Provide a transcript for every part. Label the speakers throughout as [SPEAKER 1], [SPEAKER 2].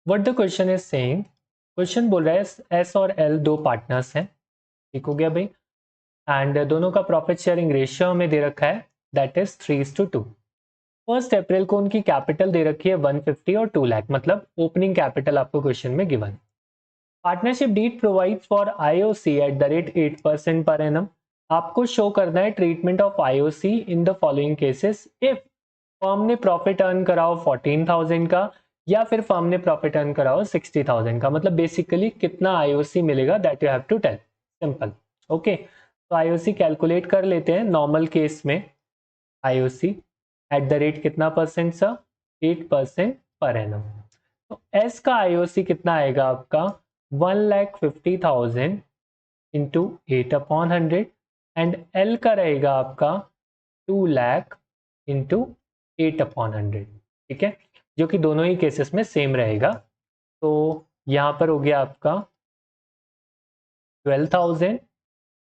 [SPEAKER 1] What the question is saying, question बोल रहा है एस और एल दो पार्टनर्स हैं, ठीक हो गया भाई, एंड दोनों का प्रॉफिट शेयरिंग रेशियो हमें दे रखा है दैट इज 3:2। 1 अप्रैल को उनकी कैपिटल दे रखी है 150 और 2 लाख, मतलब ओपनिंग कैपिटल आपको क्वेश्चन में गिवन। Partnership deed provides for IOC at the rate 8% पर एनम। आपको शो करना है treatment of IOC in the following cases if firm ने प्रॉफिट अर्न कराओ 14,000 का या फिर फर्म ने प्रॉफिट अर्न कराओ 60,000 का, मतलब बेसिकली कितना आईओसी मिलेगा that you have to tell, simple. Okay, तो आईओसी कैलकुलेट कर लेते हैं। नॉर्मल केस में आईओसी एट द रेट कितना परसेंट सर, 8% पर एनम। तो एस का आईओसी कितना आएगा आपका 1,50,000 इंटू 8/100 एंड एल का रहेगा आपका 2 लाख इंटू 8/100, ठीक है, जो कि दोनों ही केसेस में सेम रहेगा। तो यहाँ पर हो गया आपका 12,000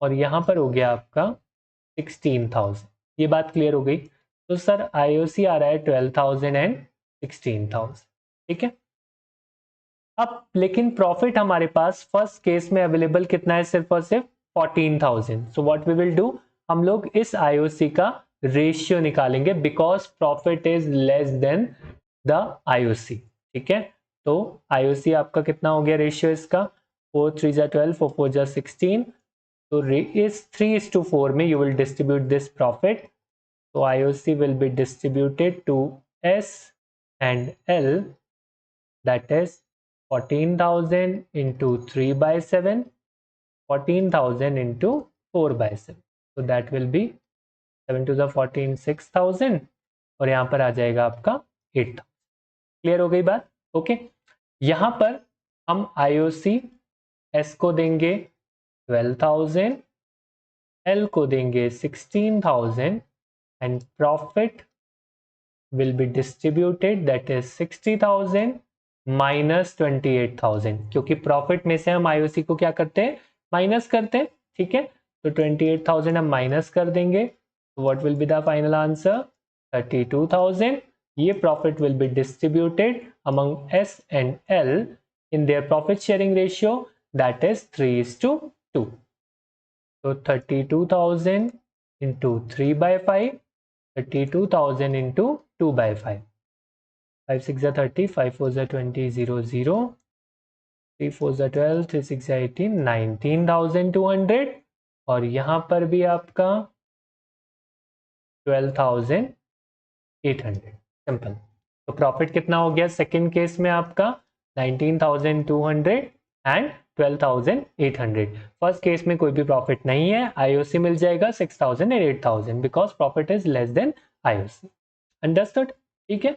[SPEAKER 1] और यहाँ पर हो गया आपका 16,000। ये बात क्लियर हो गई। तो सर आईओसी आ रहा है 12,000 एंड 16,000, ठीक है। अब लेकिन प्रॉफिट हमारे पास फर्स्ट केस में अवेलेबल कितना है, सिर्फ और सिर्फ 14,000। So what we will do, हम लोग इस आईओसी का रेशियो निकालेंगे because profit is less than the IOC, ठीक है। तो आईओसी आपका कितना हो गया रेशियो इसका, 4 3 जा 12, 4 4 जा 16। तो इस 3:4 में you will distribute this profit. तो IOC will be distributed to S and L, that is 14,000 into 3 by 7, 14,000 into 4 by 7, so that will be 7 to the 14, 6,000 और यहाँ पर आ जाएगा आपका 8,000। क्लियर हो गई बात। ओके, यहाँ पर हम आईओसी एस को देंगे 12,000, एल को देंगे 16,000 and profit will be distributed that is 60,000 minus 28,000, क्योंकि प्रॉफिट में से हम आईओसी को क्या करते हैं, माइनस करते हैं, ठीक है। तो 28,000 हम माइनस कर देंगे, what will be the final answer 32,000। ये profit will be distributed among S and L in their profit sharing ratio that is 3:2। तो 32,000 into 3 by 5, 32,000 into 2 by 5, 5 6 are 30, 5 4 are 20, 0 0, 3 4 are 12, 3 6 are 18, 19,200 और यहाँ पर भी आपका 12,800, सिंपल। तो प्रॉफिट कितना हो गया सेकंड केस में आपका 19,200 एंड 12,800। फर्स्ट केस में कोई भी प्रॉफिट नहीं है, आईओसी मिल जाएगा 6,000 and 8,000 because profit is less then IOC. Understood, ठीक है।